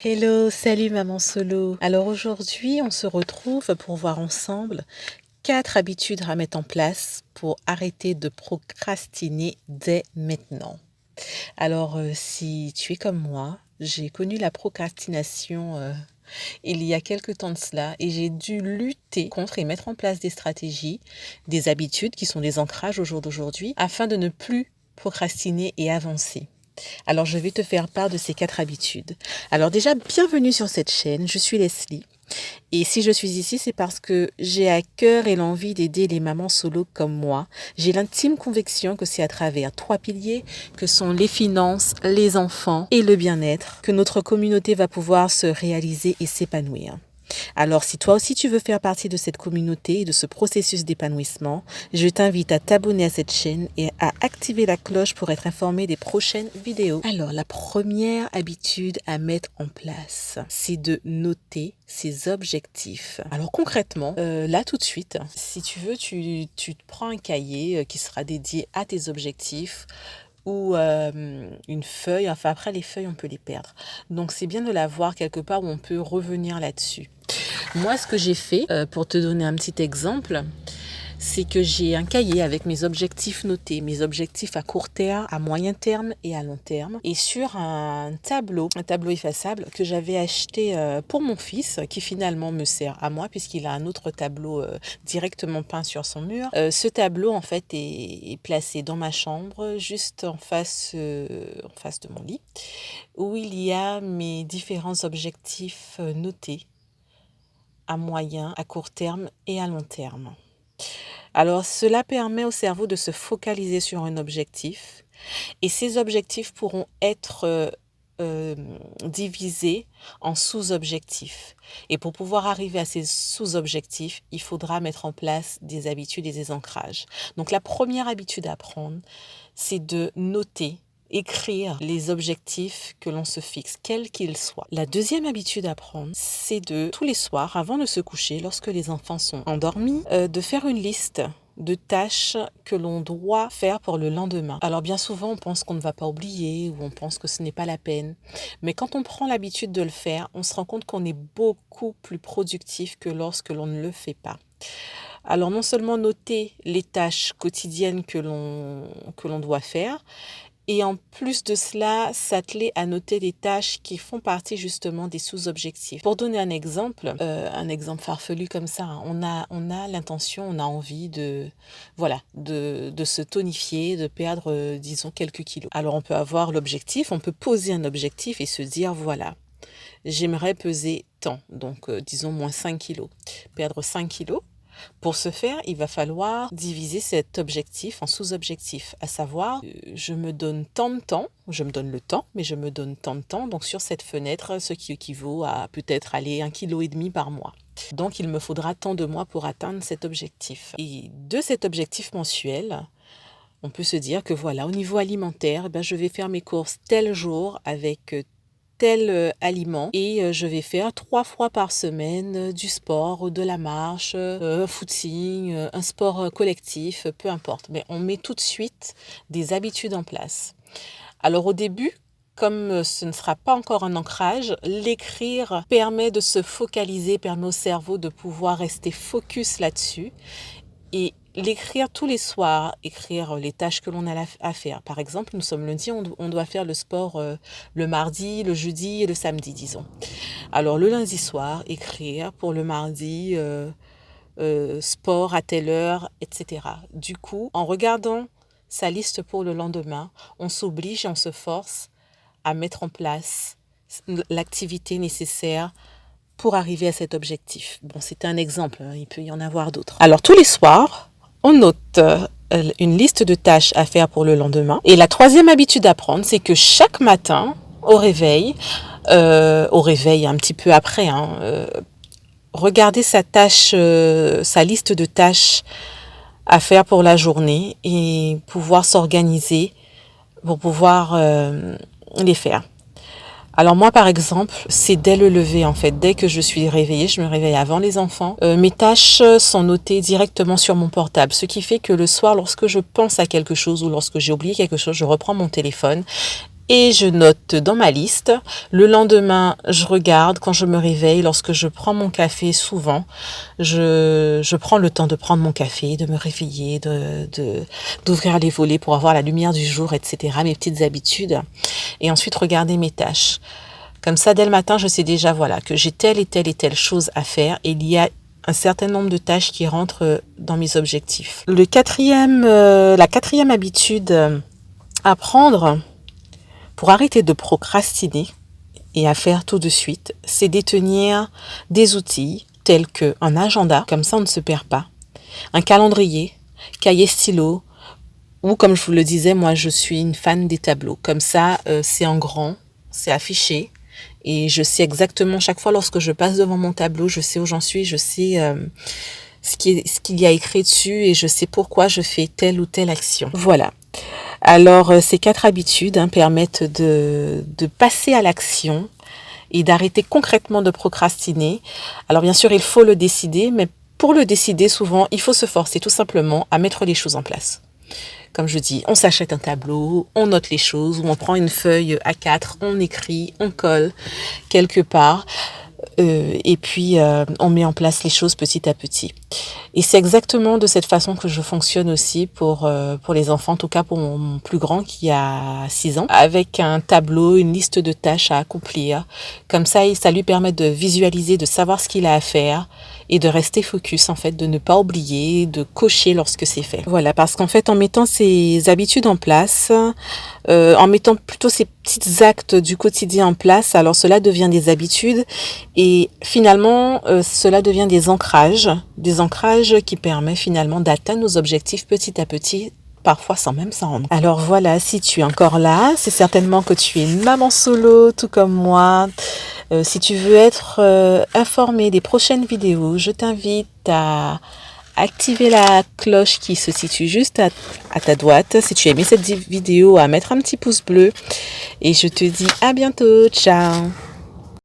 Hello, salut maman solo. Alors aujourd'hui, on se retrouve pour voir ensemble 4 habitudes à mettre en place pour arrêter de procrastiner dès maintenant. Alors si tu es comme moi, j'ai connu la procrastination il y a quelque temps de cela et j'ai dû lutter contre et mettre en place des stratégies, des habitudes qui sont des ancrages au jour d'aujourd'hui afin de ne plus procrastiner et avancer. Alors, je vais te faire part de ces 4 habitudes. Alors déjà, bienvenue sur cette chaîne, je suis Leslie. Et si je suis ici, c'est parce que j'ai à cœur et l'envie d'aider les mamans solo comme moi. J'ai l'intime conviction que c'est à travers 3 piliers que sont les finances, les enfants et le bien-être que notre communauté va pouvoir se réaliser et s'épanouir. Alors, si toi aussi tu veux faire partie de cette communauté et de ce processus d'épanouissement, je t'invite à t'abonner à cette chaîne et à activer la cloche pour être informé des prochaines vidéos. Alors, la première habitude à mettre en place, c'est de noter ses objectifs. Alors concrètement, là tout de suite, si tu veux, tu te prends un cahier qui sera dédié à tes objectifs ou une feuille. Enfin, après, les feuilles, on peut les perdre. Donc, c'est bien de l'avoir quelque part où on peut revenir là-dessus. Moi, ce que j'ai fait, pour te donner un petit exemple, c'est que j'ai un cahier avec mes objectifs notés, mes objectifs à court terme, à moyen terme et à long terme. Et sur un tableau effaçable que j'avais acheté pour mon fils, qui finalement me sert à moi puisqu'il a un autre tableau directement peint sur son mur. Ce tableau, en fait, est placé dans ma chambre, juste en face de mon lit, où il y a mes différents objectifs notés à moyen, à court terme et à long terme. Alors, cela permet au cerveau de se focaliser sur un objectif et ces objectifs pourront être divisés en sous-objectifs. Et pour pouvoir arriver à ces sous-objectifs, il faudra mettre en place des habitudes et des ancrages. Donc, la première habitude à prendre, c'est de noter, écrire les objectifs que l'on se fixe, quels qu'ils soient. La deuxième habitude à prendre, c'est de, tous les soirs, avant de se coucher, lorsque les enfants sont endormis, de faire une liste de tâches que l'on doit faire pour le lendemain. Alors bien souvent, on pense qu'on ne va pas oublier ou on pense que ce n'est pas la peine. Mais quand on prend l'habitude de le faire, on se rend compte qu'on est beaucoup plus productif que lorsque l'on ne le fait pas. Alors non seulement noter les tâches quotidiennes que l'on doit faire, et en plus de cela, s'atteler à noter des tâches qui font partie justement des sous-objectifs. Pour donner un exemple farfelu comme ça, hein, on a l'intention, on a envie de se tonifier, de perdre, disons, quelques kilos. Alors on peut avoir l'objectif, on peut poser un objectif et se dire, voilà, j'aimerais peser tant, donc disons moins 5 kilos, perdre 5 kilos. Pour ce faire, il va falloir diviser cet objectif en sous-objectifs, à savoir, je me donne tant de temps, je me donne le temps, mais je me donne tant de temps, donc sur cette fenêtre, ce qui équivaut à peut-être aller 1,5 kg par mois. Donc il me faudra tant de mois pour atteindre cet objectif. Et de cet objectif mensuel, on peut se dire que voilà, au niveau alimentaire, je vais faire mes courses tel jour avec tel aliment et je vais faire 3 fois par semaine du sport, de la marche, footing, un sport collectif, peu importe. Mais on met tout de suite des habitudes en place. Alors au début, comme ce ne sera pas encore un ancrage, l'écrire permet de se focaliser, permet au cerveau de pouvoir rester focus là-dessus. Et l'écrire tous les soirs, écrire les tâches que l'on a à faire. Par exemple, nous sommes lundi, on doit faire le sport le mardi, le jeudi et le samedi, disons. Alors le lundi soir, écrire pour le mardi, sport à telle heure, etc. Du coup, en regardant sa liste pour le lendemain, on s'oblige et on se force à mettre en place l'activité nécessaire pour arriver à cet objectif. Bon, c'est un exemple, hein, il peut y en avoir d'autres. Alors, tous les soirs, on note une liste de tâches à faire pour le lendemain. Et la troisième habitude à prendre, c'est que chaque matin, au réveil un petit peu après, regarder sa liste de tâches à faire pour la journée et pouvoir s'organiser pour pouvoir les faire. Alors moi, par exemple, c'est dès le lever, en fait. Dès que je suis réveillée, je me réveille avant les enfants. Mes tâches sont notées directement sur mon portable. Ce qui fait que le soir, lorsque je pense à quelque chose ou lorsque j'ai oublié quelque chose, je reprends mon téléphone et je note dans ma liste. Le lendemain, je regarde quand je me réveille, lorsque je prends mon café, souvent, je prends le temps de prendre mon café, de me réveiller, d'ouvrir les volets pour avoir la lumière du jour, etc., mes petites habitudes, et ensuite regarder mes tâches. Comme ça, dès le matin, je sais déjà voilà, que j'ai telle et telle chose à faire, et il y a un certain nombre de tâches qui rentrent dans mes objectifs. La quatrième habitude à prendre pour arrêter de procrastiner et à faire tout de suite, c'est détenir des outils tels qu'un agenda, comme ça on ne se perd pas, un calendrier, cahier stylo, ou comme je vous le disais, moi je suis une fan des tableaux. Comme ça, c'est en grand, c'est affiché, et je sais exactement, chaque fois lorsque je passe devant mon tableau, je sais où j'en suis, je sais ce qu'il y a écrit dessus, et je sais pourquoi je fais telle ou telle action. Voilà. Alors, ces 4 habitudes permettent de passer à l'action et d'arrêter concrètement de procrastiner. Alors, bien sûr, il faut le décider, mais pour le décider, souvent, il faut se forcer tout simplement à mettre les choses en place. Comme je dis, on s'achète un tableau, on note les choses, ou on prend une feuille A4, on écrit, on colle quelque part. Et puis on met en place les choses petit à petit. Et c'est exactement de cette façon que je fonctionne aussi pour les enfants, en tout cas pour mon plus grand qui a 6 ans, avec un tableau, une liste de tâches à accomplir. Comme ça lui permet de visualiser, de savoir ce qu'il a à faire et de rester focus, en fait, de ne pas oublier, de cocher lorsque c'est fait. Voilà, parce qu'en fait, en mettant ces habitudes en place, en mettant plutôt ces petits actes du quotidien en place, alors cela devient des habitudes et finalement, cela devient des ancrages qui permettent finalement d'atteindre nos objectifs petit à petit, parfois sans même s'en rendre. Alors voilà, si tu es encore là, c'est certainement que tu es une maman solo, tout comme moi. Si tu veux être informé des prochaines vidéos, je t'invite à activer la cloche qui se situe juste à ta droite. Si tu as aimé cette vidéo, à mettre un petit pouce bleu. Et je te dis à bientôt. Ciao!